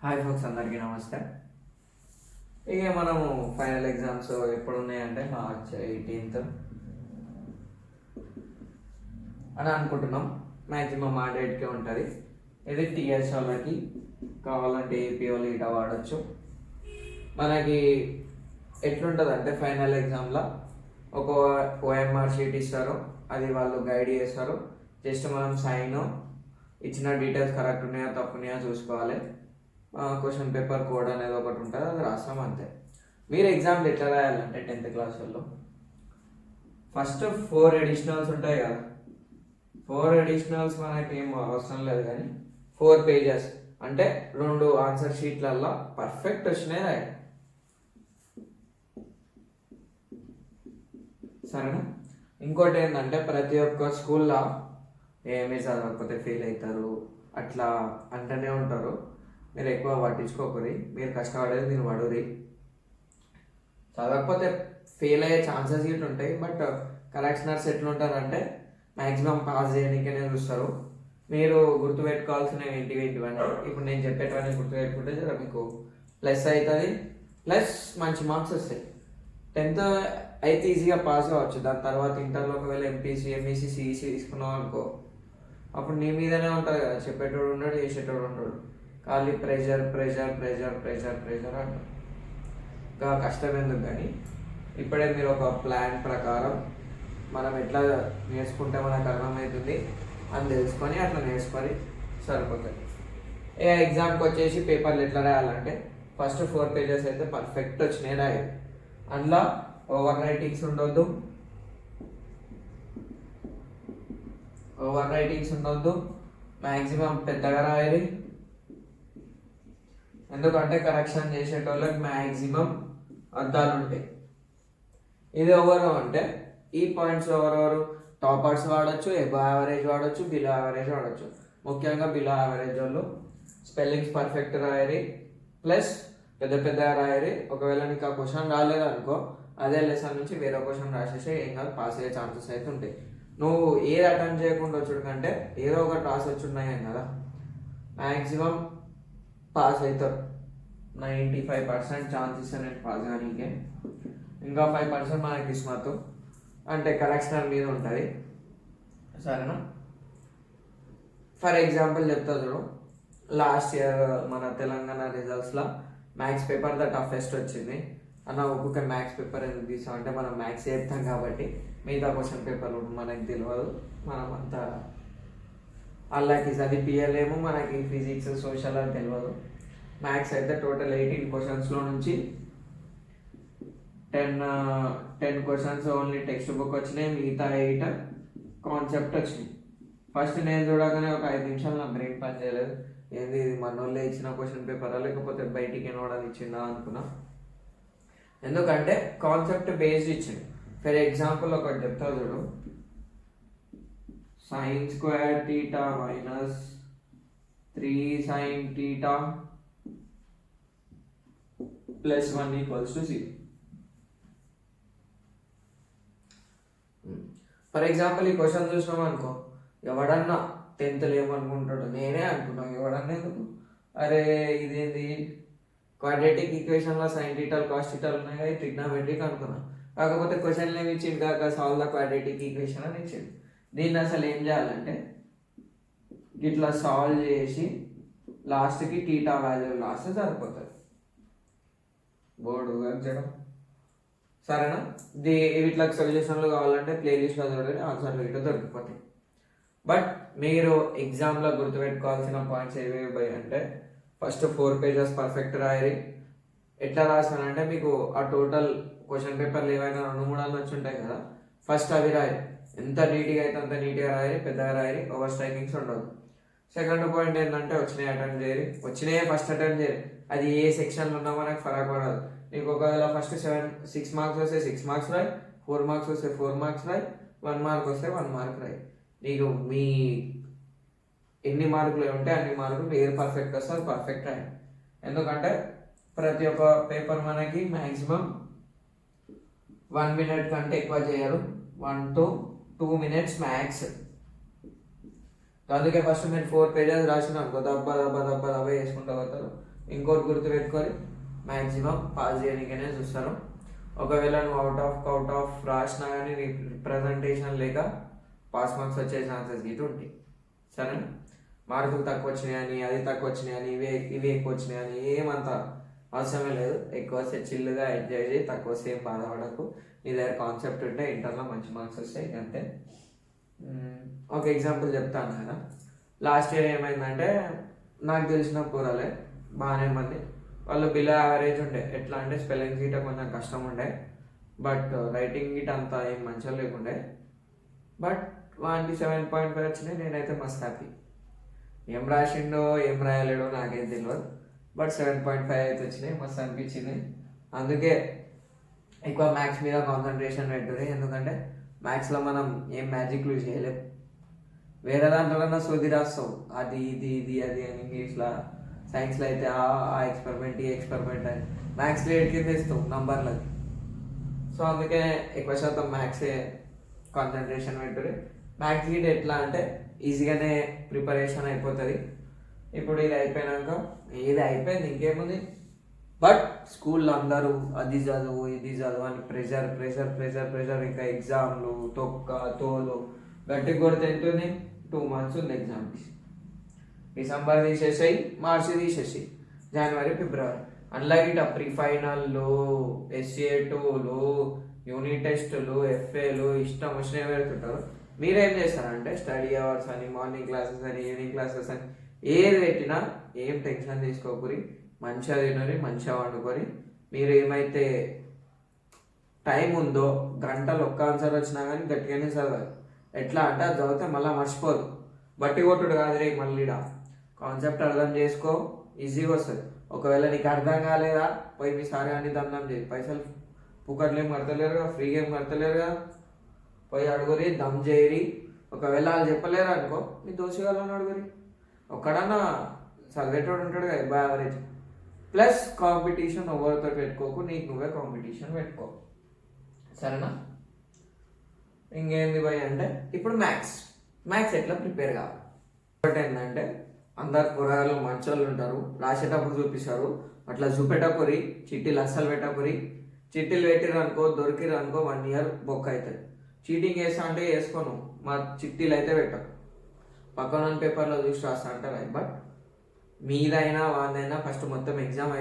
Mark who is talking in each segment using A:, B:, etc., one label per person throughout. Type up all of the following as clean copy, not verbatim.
A: Hi folks, అందరికీ నమస్తే. ఇక మనము ఫైనల్ ఎగ్జామ్స్ ఎప్పుడు ఉన్నాయంటే మార్చ్ 18th అని అనుకుంటున్నాం. మ్యాక్సిమం ఆ డేట్కే ఉంటుంది. ఇది టీఎస్ వాళ్ళకి కావాలంటే ఏపీ వాళ్ళు ఇట వాడచ్చు. మనకి ఎట్లుంటుంది అంటే ఫైనల్ ఎగ్జామ్లో ఒక ఓఎంఆర్ షీట్ ఇస్తారు, అది వాళ్ళు గైడ్ చేస్తారు. జస్ట్ మనం సైన్ ఇచ్చిన డీటెయిల్స్ కరెక్ట్ ఉన్నాయో తప్పు ఉన్నాయో చూసుకోవాలి. క్వశ్చన్ పేపర్ కోడ్ అనేది ఒకటి ఉంటుంది, అది రాస్తాం అంతే. మీరు ఎగ్జామ్లు ఎట్లా రాయాలంటే 10th క్లాస్ వాళ్ళు ఫస్ట్ 4 ఎడిషనల్స్ ఉంటాయి కదా, 4 ఎడిషనల్స్ మనకి ఏం అవసరం లేదు, కానీ 4 pages అంటే 2 ఆన్సర్ షీట్లల్లో పర్ఫెక్ట్ వచ్చినాయి రాయాలి. సరేనా? ఇంకోటి ఏంటంటే ప్రతి ఒక్క స్కూల్లో ఏమీ చదవకపోతే ఫెయిల్ అవుతారు అట్లా అంటూనే ఉంటారు. మీరు ఎక్కువ పట్టించుకోకూరి, మీరు కష్టపడేది మీరు పడురి. చదవకపోతే ఫెయిల్ అయ్యే ఛాన్సెస్ ఇట్లా ఉంటాయి, బట్ కరెక్షనర్స్ ఎట్లుంటారంటే మ్యాక్సిమం పాస్ చేయడానికనే చూస్తారు. మీరు గుర్తుపెట్టుకోవాల్సినవి ఏంటివంటే ఇప్పుడు నేను చెప్పేటవన్నీ గుర్తుపెట్టుకుంటే జర మీకు ప్లస్ అవుతుంది, ప్లస్ మంచి మార్క్స్ వస్తాయి. 10th అయితే ఈజీగా పాస్ అవ్వచ్చు. దాని తర్వాత ఇంటర్లో ఒకవేళ ఎంపీసీ ఎంఈసీ సిఈసీ తీసుకున్నాం అనుకో, అప్పుడు నీ మీదనే ఉంటుంది కదా, చెప్పేటోడు ఉన్నాడు చేసేటోడు ఉంటాడు. ఖాళీ pressure pressure pressure pressure pressure అంటారు. ఇంకా కష్టం ఎందుకు, కానీ ఇప్పుడే మీరు ఒక ప్లాన్ ప్రకారం మనం ఎట్లా నేర్చుకుంటే మనకు అర్థమవుతుంది అని తెలుసుకొని అట్లా నేర్చుకొని సరిపోతుంది. ఏ ఎగ్జామ్కి వచ్చేసి పేపర్లు ఎట్లా రాయాలంటే ఫస్ట్ 4 pages అయితే పర్ఫెక్ట్ వచ్చినాయి రాయాలి. అందులో ఓవర్ రైటింగ్స్ ఉండొద్దు, మ్యాక్సిమం పెద్దగా రాయాలి. ఎందుకంటే కరెక్షన్ చేసేటోళ్ళకి మ్యాక్సిమం అర్థాలు ఉంటాయి. ఇది ఎవరు అంటే ఈ పాయింట్స్ ఎవరెవరు టాపర్స్ వాడచ్చు, ఎబో యావరేజ్ వాడచ్చు, బిలో యావరేజ్ వాడచ్చు. ముఖ్యంగా బిలో యావరేజ్ వాళ్ళు స్పెల్లింగ్స్ పర్ఫెక్ట్ రాయరి, ప్లస్ పెద్ద పెద్దగా రాయరి. ఒకవేళ నీకు ఆ క్వశ్చన్ రాలేదనుకో, అదే లెసన్ నుంచి వేరే క్వశ్చన్ రాసేసి ఏం కాదు, పాస్ అయ్యే ఛాన్సెస్ అయితే ఉంటాయి. నువ్వు ఏది అటెంప్ట్ చేయకుండా వచ్చుడు కంటే ఏదో ఒకటి రాసి వచ్చున్నాయి కదా, మ్యాక్సిమం పాస్ అవుతారు. 95% ఛాన్సెస్ అనేది పాస్ కానీకే. ఇంకా 5% మనకి కిస్మత్ అంటే కరెక్షనర్ మీద ఉంటుంది. సరేనా? ఫర్ ఎగ్జాంపుల్ చెప్తా చూడు, లాస్ట్ ఇయర్ మన తెలంగాణ రిజల్ట్స్లో మ్యాథ్స్ పేపర్ ద టఫెస్ట్ వచ్చింది అన్న. ఒక్కొక్క మ్యాథ్స్ పేపర్ ఎందుకు తీసాం అంటే మనం మ్యాథ్స్ చేస్తాం కాబట్టి మిగతా క్వశ్చన్ పేపర్లు మనకి తెలియదు, మనం అంతా అల్లాకి చదివిపియలేము. మనకి ఫిజిక్స్ సోషల్ అని తెలియదు. మ్యాథ్స్ అయితే టోటల్ 18 క్వశ్చన్స్లో నుంచి 10 క్వశ్చన్స్ ఓన్లీ టెక్స్ట్ బుక్ వచ్చినాయి, మిగతా 8 కాన్సెప్ట్ వచ్చినాయి. ఫస్ట్ నేను చూడగానే ఒక 5 నిమిషాలు నా బ్రెయిన్ పని చేయలేదు. ఏంది ఇది మన వాళ్ళే ఇచ్చిన క్వశ్చన్ పేపరా లేకపోతే బయటికి ఎనవడానికి ఇచ్చిందా అనుకున్నా. ఎందుకంటే కాన్సెప్ట్ బేస్డ్ ఇచ్చింది. ఫర్ ఎగ్జాంపుల్ ఒకటి చెప్తా చూడు, sin² θ - 3sin θ +1 = 0. ఫర్ ఎగ్జాంపుల్ ఈ క్వశ్చన్ చూసినాం అనుకో, ఎవడన్నా 10th ఏమనుకుంటాడు, నేనే అనుకున్నాను ఎవడన్నా ఎందుకు, అరే ఇదేంది క్వాడ్రాటిక్ ఈక్వేషన్లో sin θ cos θ ఉన్నాయి కదా, ట్రిగ్నోమెట్రిక్ అనుకున్నా. కాకపోతే క్వశ్చన్లు ఏమి ఇచ్చింది కాక సాల్వ్ ద క్వాడ్రాటిక్ ఈక్వేషన్ అని ఇచ్చింది. దీన్ని అసలు ఏం చేయాలంటే ఇట్లా సాల్వ్ చేసి లాస్ట్కి θ వాల్యూ లాస్ట్ సరిపోతుంది. బోర్డు వర్క్ చేయడం. సరేనా? వీటికి సొల్యూషన్లు కావాలంటే ప్లేలిస్ట్లో చూడండి, ఆన్సర్లు ఇట్లా దొరికిపోతాయి. బట్ మీరు ఎగ్జామ్లో గుర్తుపెట్టుకోవాల్సిన పాయింట్స్ ఏవేవి అంటే ఫస్ట్ 4 pages పర్ఫెక్ట్ రాయరి. ఎట్లా రాసానంటే మీకు ఆ టోటల్ క్వశ్చన్ పేపర్లు ఏవైనా 2-3 వచ్చి ఉంటాయి కదా, ఫస్ట్ అవి రాయరి. ఎంత నీట్గా అయితే అంత నీట్గా రాయరి, పెద్దగా రాయరి, ఓవర్ స్ట్రైకింగ్స్ ఉండదు. సెకండ్ పాయింట్ ఏంటంటే వచ్చినాయి అటెంప్ట్ చేయరు, వచ్చినాయే ఫస్ట్ అటెంప్ట్ చేయరు. అది ఏ సెక్షన్లో ఉన్నా మనకు ఫరక్ పడదు. నీకు ఒకవేళ ఫస్ట్ 6 మార్క్స్ వస్తే 6 మార్క్స్ రాయి, 4 మార్క్స్ వస్తే 4 మార్క్స్ రాయి, 1 మార్క్ వస్తే 1 మార్క్ రాయి. నీకు మీ ఎన్ని మార్కులు ఉంటే అన్ని మార్కులు ఏది పర్ఫెక్ట్ వస్తే అది పర్ఫెక్ట్ రాయి. ఎందుకంటే ప్రతి ఒక్క పేపర్ మనకి మ్యాక్సిమం 1 minute కంటే ఎక్కువ చేయరు, 1 to 2 minutes మ్యాక్స్. అందుకే ఫస్ట్ మీరు 4 pages రాసిన అనుకో, దబ్బ దబ్బ దబ్బ దబ్బ వేసుకుంటూ పోతారు. ఇంకోటి గుర్తుపెట్టుకొని మ్యాక్సిమం పాస్ చేయడానికనే చూస్తారు. ఒకవేళ నువ్వు అవుట్ ఆఫ్ రాసినా కానీ నీ రిప్రజెంటేషన్ లేక పాస్ మార్క్స్ వచ్చే ఛాన్సెస్ గిట్ ఉంటాయి. సరేనా? మార్కులు తక్కువ వచ్చినాయని, అది తక్కువ వచ్చినాయని, ఇవి ఎక్కువ వచ్చినాయని ఏమంత అవసరమే లేదు. ఎక్కువ చిల్లుగా ఎంజాయ్ చేయి, తక్కువ సేమ్ బాధపడకు. నీ దగ్గర కాన్సెప్ట్ ఉంటే ఇంటర్లో మంచి మార్క్స్ వస్తాయి అంతే. ఒక ఎగ్జాంపుల్ చెప్తాను కదా. లాస్ట్ ఇయర్ ఏమైందంటే నాకు తెలిసిన కూరలే బాగానే మంది వాళ్ళు బిలో యావరేజ్ ఉండే. ఎట్లా అంటే స్పెల్లింగ్ గీట కొంచెం కష్టం ఉండే, బట్ రైటింగ్ గీట అంతా ఏం మంచిగా లేకుండే. బట్ వానికి 7.5 వచ్చినాయి. నేనైతే మస్త్ హ్యాపీ. ఏం రాసిండో ఏం రాయలేడో నాకేం తెలియదు, బట్ 7.5 అయితే వచ్చినాయి. మస్తు అనిపించింది. అందుకే ఎక్కువ మ్యాథ్స్ మీద కాన్సన్ట్రేషన్ పెట్టుకుని. ఎందుకంటే మ్యాథ్స్లో మనం ఏం మ్యాజిక్లు చేయలేం. వేరే దాంట్లో సోది రాస్తావు, అది ఇది ఇది అది అని ఇంగ్లీష్లో. సైన్స్లో అయితే ఆ ఎక్స్పెరిమెంట్ ఈ ఎక్స్పెరిమెంట్ అని మ్యాథ్స్లో కింద ఇస్తావు నంబర్లకి. సో అందుకే ఎక్కువ శాతం మ్యాథ్సే కాన్సన్ట్రేషన్ పెట్టుకుని. మ్యాథ్స్ గీట్ ఎట్లా అంటే ఈజీగానే ప్రిపరేషన్ అయిపోతుంది. ఇప్పుడు ఇది అయిపోయినాక ఇది అయిపోయింది ఇంకేముంది. బట్ స్కూల్లో అందరూ అది చదువు ఇది చదువు అని ప్రెషర్ ప్రెషర్ ప్రెషర్ ప్రెషర్. ఇంకా ఎగ్జామ్లు తొక్క తోలు గట్టి కొడితే ఎంతుంది. 2 months ఉంది ఎగ్జామ్కి. డిసెంబర్ తీసేసాయి, మార్చి తీసేసాయి, జనవరి ఫిబ్రవరి. అందులో ఇట ప్రీ ఫైనల్లో, SCA2లు, యూనిట్ టెస్టులు, FAలు ఇష్టం వచ్చినవి పెడుతుంటారు. మీరేం చేస్తారంటే స్టడీ అవర్స్ అని, మార్నింగ్ క్లాసెస్ అని, ఈవినింగ్ క్లాసెస్ అని ఏది పెట్టినా ఏం టెన్షన్ తీసుకోకూరి. మంచిగా తినని, మంచిగా వండుకొని మీరు ఏమైతే టైం ఉందో గంటలు ఒక్క ఆన్సర్ వచ్చినా కానీ గట్టిగానే చదవాలి. ఎట్లా అంటే అది చదివితే మళ్ళీ మర్చిపోదు. బట్టి కొట్టుడు కాదు రే. మళ్ళీ కాన్సెప్ట్ అర్థం చేసుకో, ఈజీగా వస్తుంది. ఒకవేళ నీకు అర్థం కాలేదా పోయి మీ సార్ కానీ దండం చేయి. పైసలు పుకట్లు ఏం కడతలేరుగా, ఫ్రీగా ఏం కడతలేరుగా. పోయి అడుగురి, దమ్ చేయరి. ఒకవేళ వాళ్ళు చెప్పలేరు అనుకో మీ దోషగాళ్ళని అడుగురి. ఒక్కడన్నా చదివేటోడు ఉంటాడు కదా బై యావరేజ్. ప్లస్ కాంపిటీషన్ ఎవరితో పెట్టుకోకు, నీకు నువ్వే కాంపిటీషన్ పెట్టుకో. సరేనా? ఇంకేంది భయ్ అంటే ఇప్పుడు మ్యాథ్స్ ఎట్లా ప్రిపేర్ కావాలి. ఒకటి ఏంటంటే అందరు కూరగాయలు మంచోళ్ళు ఉంటారు, రాసేటప్పుడు చూపిస్తారు. అట్లా చూపెట్టకూరి. చిట్టీలు అస్సలు పెట్టకూరి. చిట్టీలు పెట్టిరు అనుకో, దొరికిరు అనుకో 1 year బొక్క అవుతుంది. చీటింగ్ వేస్తా అంటే వేసుకోను, మా చిట్టీలు అయితే పెట్టకు. పక్కన పేపర్లో చూసి రాస్తా అంటారు. బట్ మీదైనా వాళ్ళైనా ఫస్ట్ మొత్తం ఎగ్జామ్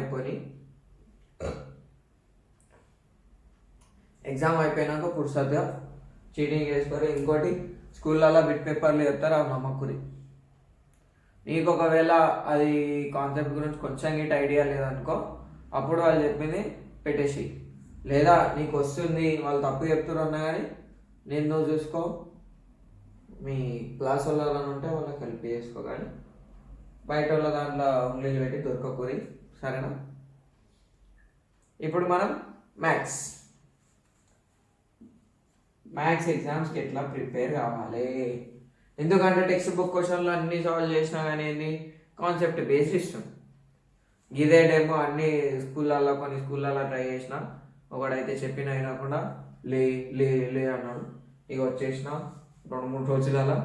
A: అయిపోయినాక పురుసత్తుగా చీటింగ్ వేసుకోరు. ఇంకోటి స్కూళ్ళల్లో బిట్ పేపర్లు చెప్తారు, అవి నమ్మకురి. నీకు ఒకవేళ అది కాన్సెప్ట్ గురించి కొంచెం గిట్ ఐడియా లేదనుకో, అప్పుడు వాళ్ళు చెప్పింది పెట్టేసి. లేదా నీకు వస్తుంది వాళ్ళు తప్పు చెప్తున్నారు అన్నా కానీ నేను నువ్వు చూసుకో, మీ క్లాస్ వాళ్ళని ఉంటే వాళ్ళకి హెల్ప్ చేసుకో. కానీ బయట వాళ్ళ దాంట్లో ఉంగ్లీలు పెట్టి దొరకకూరి. సరేనా? ఇప్పుడు మనం మ్యాథ్స్ ఎగ్జామ్స్కి ఎట్లా ప్రిపేర్ కావాలి. ఎందుకంటే టెక్స్ట్ బుక్ క్వశ్చన్లు అన్నీ సాల్వ్ చేసినా కానీ ఏంది కాన్సెప్ట్ బేస్ ఇష్టం. ఇదే డేమో అన్ని కొన్ని స్కూళ్ళల్లో ట్రై చేసిన, ఒకడైతే చెప్పిన అయినకుండా లే లే లే అన్నాడు. ఇక వచ్చేసిన 2-3 రోజులలో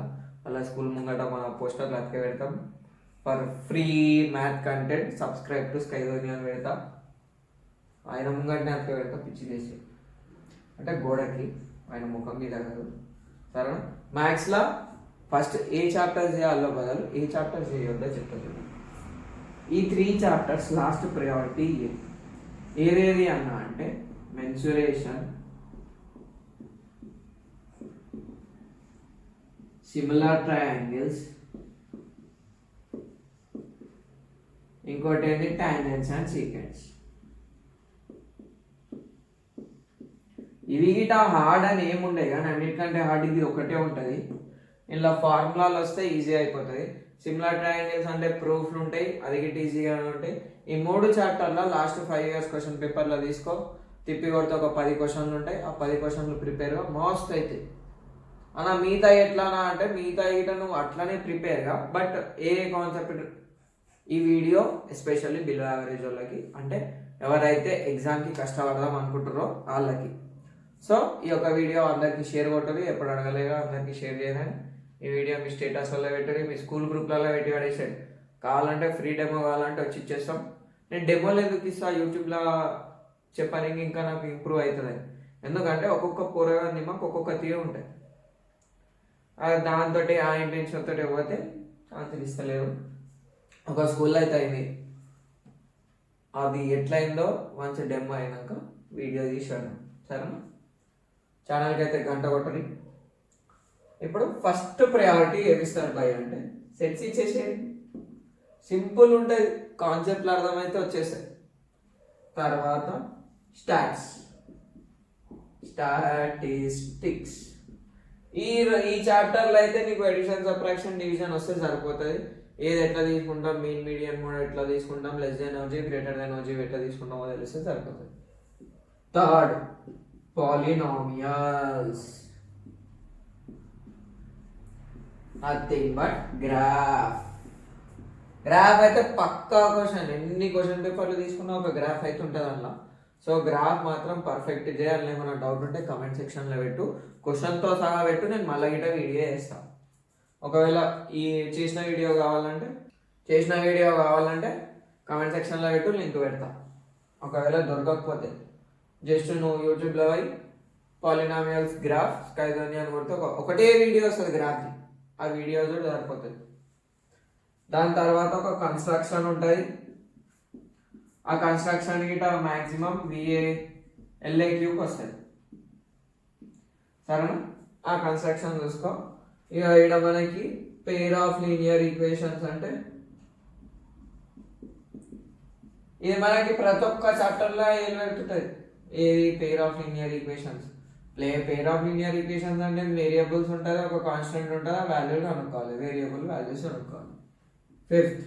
A: అలా స్కూల్ ముంగట మన పోస్టర్లు అతికే పెడతాం. For free math content subscribe to స్కైధోని అని పెడతా. ఆయన ముంగటనే అతికే పెడతా పిచ్చి చేసి, అంటే గోడకి, ఆయన ముఖం మీద కాదు. సరేనా? మ్యాథ్స్లో ఫస్ట్ ఏ చాప్టర్ చేయాలో బదులు ఏ చాప్టర్ చేయొద్దో చెప్తాను. ఈ 3 chapters లాస్ట్ ప్రయారిటీ ఏదేది అన్నా అంటే మెన్సురేషన్, సిమిలర్ ట్రయాంగిల్స్, ఇంకోటి ఏంటి టాంజెంట్స్ అండ్ సీకెంట్స్. ఇవి గిట హార్డ్ అని ఏముండే కానీ అన్నిటికంటే హార్డ్ ఇది ఒకటే ఉంటుంది. ఇలా ఫార్ములాలు వస్తే ఈజీ అయిపోతుంది. సిమిలర్ ట్రయాంగిల్స్ అంటే ప్రూఫ్లు ఉంటాయి, అది గిట్ ఈజీగానే ఉంటాయి. ఈ 3 చాప్టర్లో లాస్ట్ 5 years క్వశ్చన్ పేపర్లో తీసుకో, తిప్పి కొడితే ఒక 10 questions ఉంటాయి. ఆ 10 questions ప్రిపేర్గా మోస్ట్ అవుతాయి. అలా మిగతా ఎట్లానా అంటే మిగతా గిట నువ్వు అట్లనే ప్రిపేర్గా, బట్ ఏ కాన్సెప్ట్ ఈ వీడియో ఎస్పెషల్లీ బిలో యావరేజ్ వాళ్ళకి, అంటే ఎవరైతే ఎగ్జామ్కి కష్టపడదాం అనుకుంటారో వాళ్ళకి. సో ఈ యొక్క వీడియో అందరికీ షేర్ కొట్టదు, ఎప్పుడు అడగలేగా అందరికీ షేర్ చేయదని. ఈ వీడియో మీ స్టేటస్లలో పెట్టండి, మీ స్కూల్ గ్రూప్లలో పెట్టి పడేసాడు. కావాలంటే ఫ్రీ డెమో కావాలంటే వచ్చి ఇచ్చేస్తాం. నేను డెమోలు ఎందుకు ఇస్తా యూట్యూబ్లో చెప్పడానికి, ఇంకా నాకు ఇంప్రూవ్ అవుతుంది. ఎందుకంటే ఒక్కొక్క పోరగాన్ని మాకు ఒక్కొక్క తీరు ఉంటాయి. దాంతో ఆ ఇంటెన్షన్ తోటి పోతే ఛాన్సులు ఇస్తలేరు. ఒక స్కూల్లో అయితే అయింది, అది ఎట్లయిందో మంచి డెమో అయినాక వీడియో తీసాను. సరేనా, ఛానల్కి అయితే గంట కొట్టని. ఇప్పుడు ఫస్ట్ ప్రయారిటీ ఏమిస్తారు భయ్ అంటే సెట్స్ ఇచ్చేసేయండి. సింపుల్ ఉంటుంది, కాన్సెప్ట్లు అర్థమైతే వచ్చేసాయి. తర్వాత స్టాటిస్టిక్స్. ఈ చాప్టర్లో అయితే నీకు ఎడిషన్, సబ్ట్రాక్షన్, డివిజన్ వస్తే సరిపోతుంది. ఏది ఎట్లా తీసుకుంటాం, మీన్, మీడియన్, మోడ్ ఎట్లా తీసుకుంటాం, less than OG, greater than OG ఎట్లా తీసుకుంటామో తెలిస్తే సరిపోతుంది. Third, polynomials. Nothing but graph అయితే పక్కా క్వశ్చన్. ఎన్ని క్వశ్చన్ పేపర్లు తీసుకున్నా ఒక గ్రాఫ్ అయితే ఉంటుంది అందులో. సో గ్రాఫ్ మాత్రం పర్ఫెక్ట్ చేయాలి. ఏమైనా డౌట్ ఉంటే కమెంట్ సెక్షన్లో పెట్టు, క్వశ్చన్తో సహా పెట్టు, నేను మళ్ళీ గిట్ట వీడియో చేస్తాను. ఒకవేళ ఈ చేసిన వీడియో కావాలంటే కమెంట్ సెక్షన్లో పెట్టు, లింక్ పెడతా. ఒకవేళ దొరకకపోతే జస్ట్ నువ్వు యూట్యూబ్లో పోయి పాలినామియల్స్ గ్రాఫ్ స్కైజోని అని కొడితే ఒకటే వీడియో వస్తుంది గ్రాఫ్ది, ఆ వీడియో కూడా సరిపోతుంది. దాని తర్వాత ఒక కన్స్ట్రక్షన్ ఉంటుంది. ఆ కన్స్ట్రక్షన్ గిట మ్యాక్సిమం LAQకి వస్తుంది. సరేనా, ఆ కన్స్ట్రక్షన్ చూసుకో. ఇక ఇక్కడ మనకి పెయిర్ ఆఫ్ లీనియర్ ఈక్వేషన్స్ అంటే ఇది మనకి ప్రతి ఒక్క చాప్టర్లో ఏం పెడుతుంటుంది. ఏది pair of linear equations. Pair of linear equations అంటే వేరియబుల్స్ ఉంటుంది, ఒక కాన్స్టెంట్ ఉంటుంది, ఆ వాల్యూలు కనుక్కోవాలి, వేరియబుల్ వాల్యూస్ కనుక్కోవాలి. ఫిఫ్త్,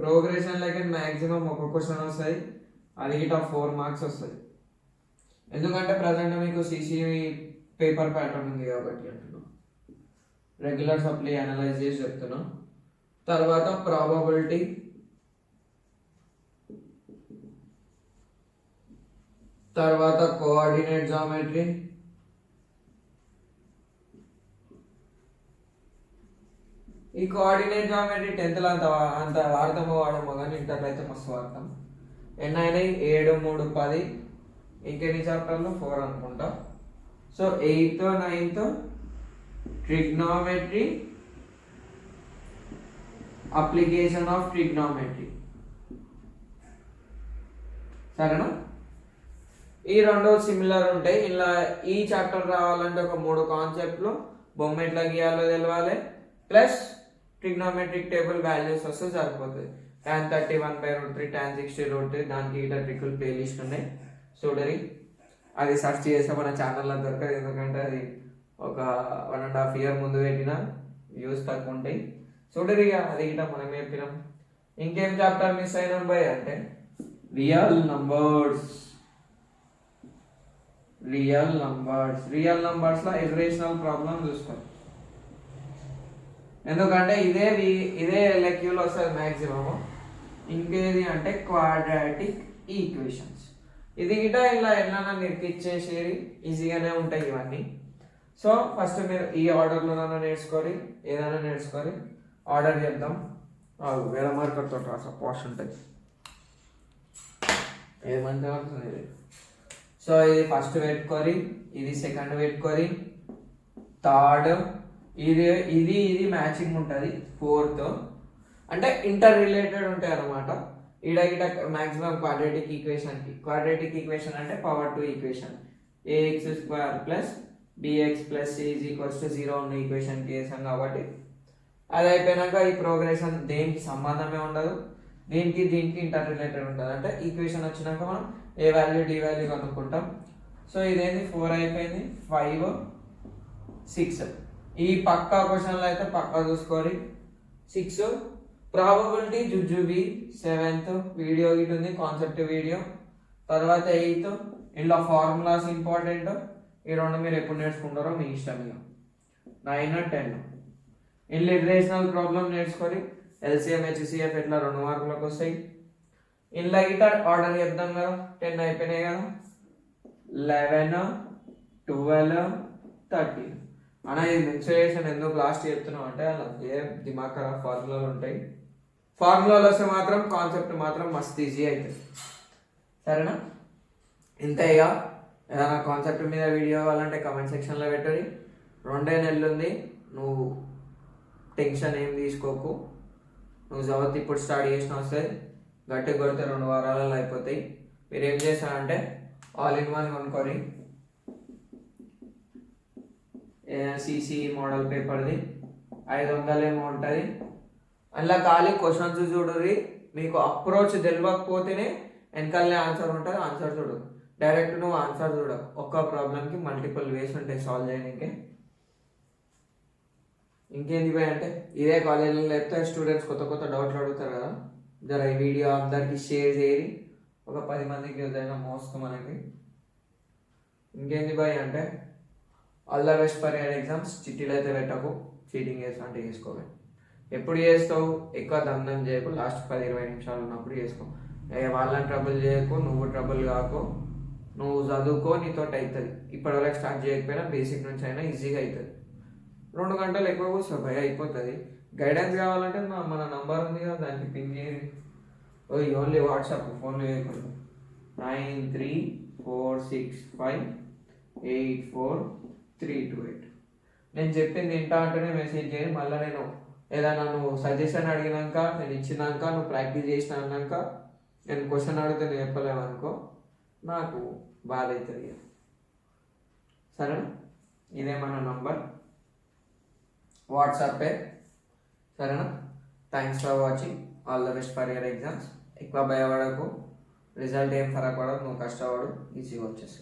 A: ప్రోగ్రెషన్ లైక్ మ్యాక్సిమం ఒక క్వశ్చన్ వస్తుంది, అది గిట 4 మార్క్స్ వస్తుంది. ఎందుకంటే ప్రజెంట్ మీకు CCV పేపర్ ప్యాటర్న్ ఉంది కాబట్టి అంటున్నాం. రెగ్యులర్ సప్లై అనలైజ్ చేసి చెప్తున్నాం. తర్వాత ప్రాబబిలిటీ, తర్వాత కోఆర్డినేట్ జామెట్రీ, ఈ కోఆర్డినేట్ జామెట్రీ 10th అంత వాడతామో కానీ ఇంటర్లో అయితే మస్తు వాడతాం. ఎన్ని అయినాయి? 7, 3, 10. ఇంకెన్ని చాప్టర్లు? 4 అనుకుంటా. So 8th, 9th trigonometry, application of trigonometry. సరేనా, ఈ రెండు సిమిలర్ ఉంటాయి. ఇలా ఈ చాప్టర్ రావాలంటే ఒక 3 కాన్సెప్ట్లు, బొమ్మ ఎట్లా గీయాలో తెలవాలి, ప్లస్ ట్రిగ్నోమెట్రిక్ టేబుల్ వాల్యూస్ వస్తే సరిపోతుంది. tan 31/√3, tan 60/√3, దానికి ఇట్లా ట్రిక్కులు ప్లేలిస్ట్ ఉన్నాయి చూడరి. అది సెర్చ్ చేస్తే మన ఛానల్లో దొరకదు, ఎందుకంటే అది ఒక 1.5 year ముందు పెట్టిన వ్యూస్ తక్కువ ఉంటాయి చూడరి. అది ఇట్లా మనం చెప్పినాం. ఇంకేం చాప్టర్ మిస్ అయినాం భయ్ అంటే రియల్ నంబర్స్లో ఇర్రేషనల్ ప్రాబ్లం చూసుకోండి. ఎందుకంటే ఇదే LAQలో వస్తుంది మ్యాక్సిమము. ఇంకేది అంటే క్వాడ్రాటిక్ ఈక్వేషన్స్. ఇది గిట ఇలా ఎలా నిర్కిచ్చేసేది ఈజీగానే ఉంటాయి ఇవన్నీ. సో ఫస్ట్ మీరు ఈ ఆర్డర్లోనైనా నేర్చుకొని ఆర్డర్ చేద్దాం. వేరే మార్కర్ తోటి రాసా పాష్ ఉంటుంది, ఏమంటే ఇది. సో ఇది ఫస్ట్ పెట్టుకొని, ఇది సెకండ్ పెట్టుకొని, థర్డ్ ఇది మ్యాచింగ్ ఉంటుంది. 4th అంటే ఇంటర్ రిలేటెడ్ ఉంటాయి అన్నమాట. ఇడ మ్యాక్సిమం క్వాడ్రాటిక్ ఈక్వేషన్ అంటే power 2 equation, ax² + bx + c = 0 ఉన్న ఈక్వేషన్కి వేసాం కాబట్టి అది అయిపోయినాక ఈ ప్రోగ్రెషన్ దేనికి సంబంధమే ఉండదు, దీనికి ఇంటర్ రిలేటెడ్ ఉంటుంది. అంటే ఈక్వేషన్ వచ్చినాక మనం ఏ వాల్యూ డి వాల్యూ కనుక్కుంటాం. సో ఇదేంటి 4 అయిపోయింది, 5, 6. ఈ పక్కా క్వశ్చన్లో అయితే పక్కా చూసుకోవాలి. 6 ప్రాబబిలిటీ జుజుబి, 7th వీడియో గిట్ ఉంది, కాన్సెప్ట్ వీడియో. తర్వాత 8th ఇందులో ఫార్ములాస్ ఇంపార్టెంట్, ఈ రెండు మీరు ఎప్పుడు నేర్చుకుంటారో మీ ఇష్టం. 9, 10 ఇందులో ఇర్రేషనల్ ప్రాబ్లం నేర్చుకొని LCM HCF ఎట్లా 2 మార్కులకు వస్తాయి. ఇందులో గిట్ ఆర్డర్ చేద్దాం కదా, 10 అయిపోయినాయి కదా, 11, 12, 13. అన్న ఇది మెన్సురేషన్ ఎందుకు లాస్ట్ చెప్తున్నాం అంటే అలా ఏ దిమాగ్ ఖరాబ్ ఫార్ములాలు ఉంటాయి. ఫార్ములాలు వస్తే మాత్రం కాన్సెప్ట్ మాత్రం మస్తు ఈజీ అవుతుంది. సరేనా? ఇంత ఇక ఏదైనా కాన్సెప్ట్ మీద వీడియో కావాలంటే కమెంట్ సెక్షన్లో పెట్టండి. 2 నెలలు ఉంది, నువ్వు టెన్షన్ ఏం తీసుకోకు. నువ్వు చదువుతూ ఇప్పుడు స్టార్ట్ చేసిన వస్తుంది, గట్టి కొడితే 2 వారాలలో అయిపోతాయి. మీరు ఏం చేస్తారంటే ఆల్ ఇన్ వన్ కొనుక్కొని సిసి మోడల్ పేపర్ది 500 ఏమో ఉంటుంది. అందులో ఖాళీ క్వశ్చన్స్ చూడుర్రి. మీకు అప్రోచ్ తెలియకపోతేనే వెనకాలనే ఆన్సర్ ఉంటుంది, ఆన్సర్ చూడు. డైరెక్ట్ నువ్వు ఆన్సర్ చూడవు. ఒక్క ప్రాబ్లంకి మల్టిపుల్ వేస్ ఉంటాయి సాల్వ్ చేయడానికి. ఇంకేంది పోయి అంటే ఇదే కాలేజీలో లేకపోతే స్టూడెంట్స్ కొత్త కొత్త డౌట్లు అడుగుతారు కదా, జర ఈ వీడియో అందరికీ షేర్ చేయి, ఒక 10 మందికి ఏదైనా మోస్తాం మనకి. ఇంకేంది బాయ్ అంటే all the best for your exams. చిట్టీలు అయితే పెట్టకు, చీటింగ్ చేస్తా అంటే చేసుకోవాలి. ఎప్పుడు చేస్తావు? ఎక్కువ దండం చేయకు, లాస్ట్ 10-20 నిమిషాలు ఉన్నప్పుడు చేసుకో. వాళ్ళని ట్రబుల్ చేయకు, నువ్వు ట్రబుల్ కాకు. నువ్వు చదువుకో, నీతో అవుతుంది. ఇప్పటివరకు స్టార్ట్ చేయకపోయినా బేసిక్ నుంచి అయినా ఈజీగా అవుతుంది. 2 గంటలు ఎక్కువ కూర్చో భయ, అయిపోతుంది. గైడెన్స్ కావాలంటే మన నంబర్ ఉంది కదా, దానికి పింగ్ చేయండి. ఓన్లీ వాట్సాప్, ఫోన్లో చేయకుండా. 9346584328. నేను చెప్పింది వింటా అంటేనే మెసేజ్ చేయండి. మళ్ళీ నేను ఏదైనా నువ్వు సజెషన్ అడిగినాక, నేను ఇచ్చినాక, నువ్వు ప్రాక్టీస్ చేసిన అన్నాక నేను క్వశ్చన్ అడిగితే నేను చెప్పలేమనుకో, నాకు బాధ అవుతుంది. సరేనా? ఇదే మన నంబర్, వాట్సాపే. సరేనా? Thanks for watching. All the best for your exams. ఎక్కువ భయపడకు, రిజల్ట్ ఏం ఫరక్ పడదు, నువ్వు కష్టపడు, ఈజీగా వచ్చేసి.